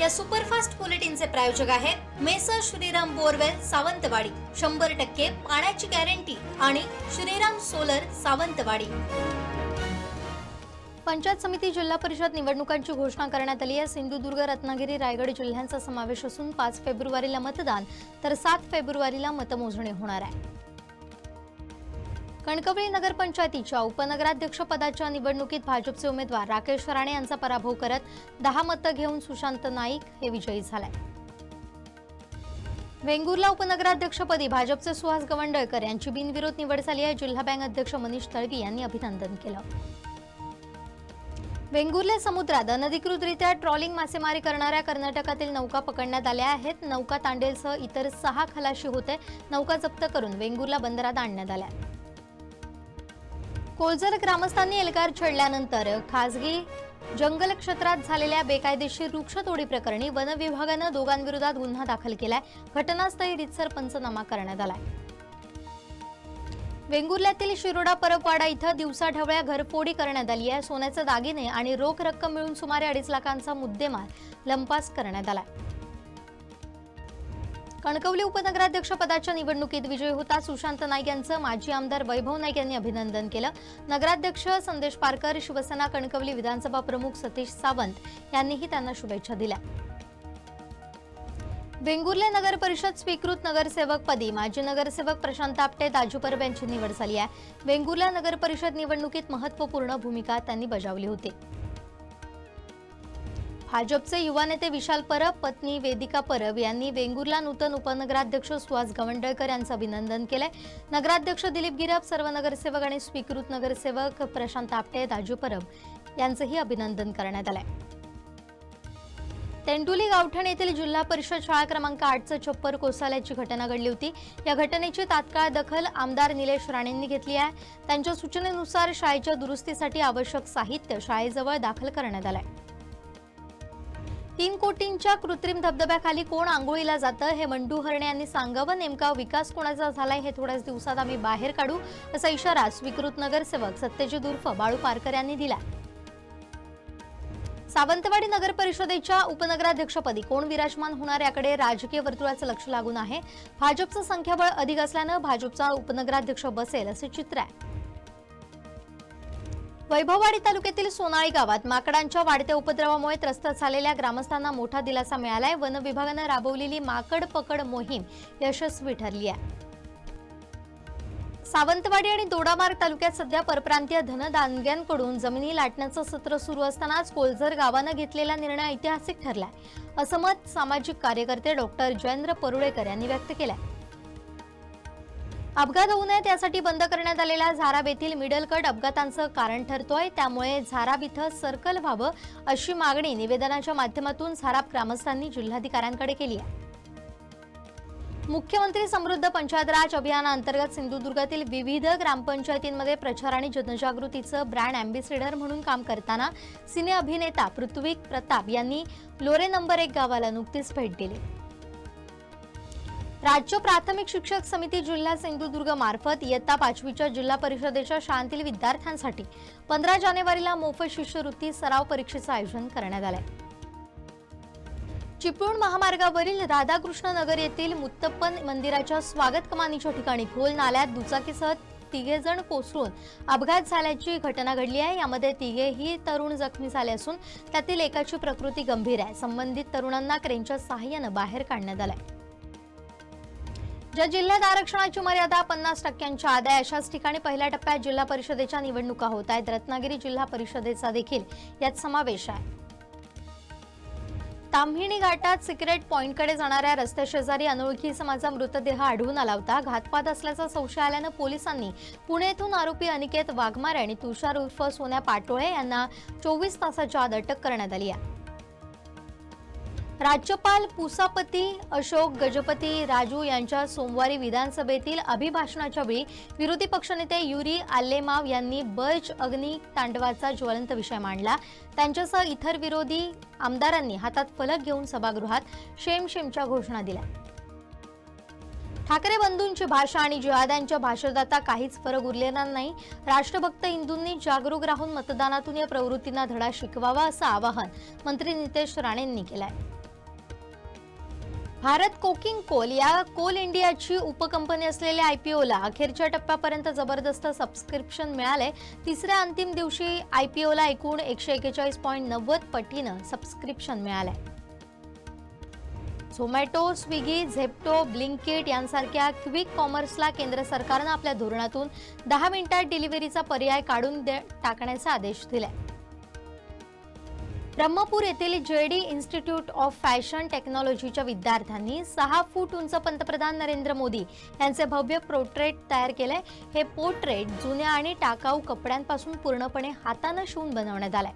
या सुपरफास्ट बुलेटिनचे प्रायोजक आहेत मेसर श्रीराम बोरवेल सावंतवाडी, 100% पाण्याची गॅरंटी आणि श्रीराम सोलर सावंतवाडी। पंचायत समिती जिल्हा परिषद निवडणुकांची घोषणा करण्यात आली आहे। सिंधुदुर्ग, रत्नागिरी, रायगड जिल्ह्यांचा समावेश असून 5 फेब्रुवारीला मतदान तर 7 फेब्रुवारीला मतमोजणी होणार आहे। कणकवली नगरपंचायतीच्या उपनगराध्यक्ष पदाच्या निवडणुकीत भाजपचे उमेदवार राकेश राणे यांचा पराभव करत 10 मतं घेऊन सुशांत नाईक हे विजयी झाले। वेंगुर्ला उपनगराध्यक्षपदी भाजपचे सुहास गवंडळकर यांची बिनविरोध निवड झाली आहे। जिल्हा बँक अध्यक्ष मनीष तळवी यांनी अभिनंदन केलं। वेंगुर्ले समुद्रात अनधिकृतरित्या ट्रॉलिंग मासेमारी करणाऱ्या कर्नाटकातील नौका पकडण्यात आल्या आहेत। नौका तांडेलसह इतर 6 खलाशी होते। नौका जप्त करून वेंगुर्ला बंदरात आणण्यात आल्या। कोलजर ग्रामस्थांनी एल्गार छेडल्यानंतर खासगी जंगल क्षेत्रात झालेल्या बेकायदेशीर वृक्षतोडी प्रकरणी वन विभागाने दोघांविरोधात गुन्हा दाखल केलाय। घटनास्थळी रीतसर पंचनामा करण्यात आलाय। वेंगुर्ल्यातील शिरोडा परबवाडा इथं दिवसाढवळ्या घरफोडी करण्यात आली आहे। सोन्याचे दागिने आणि रोख रक्कम मिळून सुमारे 2.5 लाखांचा मुद्देमाल लंपास करण्यात आलाय। कणकवली उपनगराध्यक्ष पदाच्या निवडणुकीत विजयी होता सुशांत नाईक यांचं माजी आमदार वैभव नाईक यांनी अभिनंदन केलं। नगराध्यक्ष संदेश पारकर, शिवसेना कणकवली विधानसभा प्रमुख सतीश सावंत यांनीही त्यांना शुभेच्छा दिल्या। वेंगुर्ले नगर परिषद स्वीकृत नगरसेवकपदी माजी नगरसेवक प्रशांत आपटे, दाजू परब यांची निवड झाली आहे। वेंगुर्ला नगर परिषद निवडणुकीत महत्त्वपूर्ण भूमिका त्यांनी बजावली होती। भाजपचे युवा नेते विशाल परब, पत्नी वेदिका परब यांनी वेंगुर्ला नूतन उपनगराध्यक्ष सुहास गवंडळकर यांचं अभिनंदन केलंय। नगराध्यक्ष दिलीप गिरप, सर्व नगरसेवक आणि स्वीकृत नगरसेवक प्रशांत आपटे, दाजू परब यांचंही अभिनंदन करण्यात आलंय। तेंडुली गावठण येथील जिल्हा परिषद शाळा क्रमांक 8चं छप्पर कोसळल्याची घटना घडली होती। या घटनेची तात्काळ दखल आमदार निलेश राणेंनी घेतली आहे। त्यांच्या सूचनेनुसार शाळेच्या दुरुस्तीसाठी आवश्यक साहित्य शाळेजवळ दाखल करण्यात आलंय। 3 कोटींच्या कृत्रिम धबधब्याखाली कोण आंघोळीला जातं हे मंडू हरणे यांनी सांगावं। नेमका विकास कोणाचा झालाय हे थोड्याच दिवसात आम्ही बाहेर काढू, असा इशारा स्वीकृत नगरसेवक सत्यजित उर्फ बाळू पारकर यांनी दिला। सावंतवाडी नगर परिषदेच्या उपनगराध्यक्षपदी कोण विराजमान होणार याकडे राजकीय वर्तुळाचं लक्ष लागून आहे। भाजपचं संख्याबळ अधिक असल्यानं भाजपचा उपनगराध्यक्ष बसेल असे चित्र आहे। वैभववाडी तालुक्यातील सोनाळी गावात माकडांच्या वाढत्या उपद्रवामुळे त्रस्त झालेल्या ग्रामस्थांना मोठा दिलासा मिळालाय। वन विभागाने राबवलेली माकड पकड मोहीम यशस्वी ठरली आहे। सावंतवाडी आणि दोडामार्ग तालुक्यात सध्या परप्रांतीय धनदांडग्यांकडून जमिनी लाटण्याचं सत्र सुरू असतानाच कोलजर गावानं घेतलेला निर्णय ऐतिहासिक ठरलाय, असं मत सामाजिक कार्यकर्ते डॉक्टर जयेंद्र परुळेकर यांनी व्यक्त केलंय। अपघात होऊ नयेत यासाठी बंद करण्यात आलेला झाराब येथील मिडल कट अपघातांचं कारण ठरतोय। त्यामुळे झाराब इथं सर्कल व्हावं अशी मागणी निवेदनाच्या माध्यमातून झाराब ग्रामस्थांनी जिल्हाधिकाऱ्यांकडे केली आहे। मुख्यमंत्री समृद्ध पंचायत राज अभियानाअंतर्गत सिंधुदुर्गातील विविध ग्रामपंचायतींमध्ये प्रचार आणि जनजागृतीचं ब्रँड अँबॅसेडर म्हणून काम करताना सिने अभिनेता पृथ्वी प्रताप यांनी लोरे नंबर 1 गावाला नुकतीच भेट दिली। राज्य प्राथमिक शिक्षक समिती जिल्हा सिंधुदुर्ग मार्फत इयत्ता 5वीच्या जिल्हा परिषदेच्या शाळांतील विद्यार्थ्यांसाठी 15 जानेवारीला मोफत शिष्यवृत्ती सराव परीक्षेचं आयोजन करण्यात आलंय। चिपळूण महामार्गावरील राधाकृष्ण नगर येथील मुत्तप्पन मंदिराच्या स्वागत कमानीच्या ठिकाणी खोल नाल्यात दुचाकीसह 3 जण कोसळून अपघात झाल्याची घटना घडली आहे। यामध्ये 3ही तरुण जखमी झाले असून त्यातील एकाची प्रकृती गंभीर आहे। संबंधित तरुणांना क्रेनच्या सहाय्याने बाहेर काढण्यात आलंय। ज्या जिल्ह्यात आरक्षणाची मर्यादा 50%च्या आत आहे अशाच ठिकाणी पहिल्या टप्प्यात जिल्हा परिषदेच्या निवडणुका होत आहेत। रत्नागिरी जिल्हा परिषदेचा देखील यात समावेश आहे। ताम्हिणी घाटात सिक्रेट पॉइंटकडे जाणाऱ्या रस्त्याशेजारी अनोळखी इसमाचा मृतदेह आढळून आला होता। घातपात असल्याचा संशय आल्यानं पोलिसांनी पुणे येथून आरोपी अनिकेत वाघमारे आणि तुषार उर्फ सोन्या पाटोळे यांना 24 तासाच्या आत अटक करण्यात आली आहे। राज्यपाल पुसापती अशोक गजपती राजू यांच्या सोमवारी विधानसभेतील अभिभाषणाच्या वेळी विरोधी पक्षनेते युरी आल्लेमाव यांनी बर्ज अग्नी तांडवाचा ज्वलंत विषय मांडला। त्यांच्यासह इतर विरोधी आमदारांनी हातात फलक घेऊन सभागृहात शेमशेमच्या घोषणा दिल्या। ठाकरे बंधूंची भाषा आणि जिहाद्यांच्या भाषेत आता काहीच फरक उरलेला नाही। राष्ट्रभक्त हिंदूंनी जागरूक राहून मतदानातून या प्रवृत्तींना धडा शिकवावा असं आवाहन मंत्री नितेश राणेंनी केलंय। भारत कोकिंग कोल या कोल इंडियाची उपकंपनी असलेल्या आयपीओला अखेरच्या टप्प्यापर्यंत जबरदस्त सबस्क्रिप्शन मिळाले। तिसऱ्या अंतिम दिवशी आयपीओला एकूण 141.90 पटीनं सबस्क्रिप्शन मिळाले। झोमॅटो, स्विगी, झेप्टो, ब्लिंकिट यांसारख्या क्विक कॉमर्सला केंद्र सरकारनं आपल्या धोरणातून 10 मिनिटात डिलिव्हरीचा पर्याय काढून टाकण्याचे आदेश दिले। ब्रह्मपूर येथील जेडी इन्स्टिट्यूट ऑफ फॅशन टेक्नॉलॉजीच्या विद्यार्थ्यांनी 6 फूट उंच पंतप्रधान नरेंद्र मोदी यांचे भव्य पोर्ट्रेट तयार केले। हे पोर्ट्रेट जुन्या आणि टाकाऊ कपड्यांपासून पूर्णपणे हाताने शिवून बनवण्यात आले।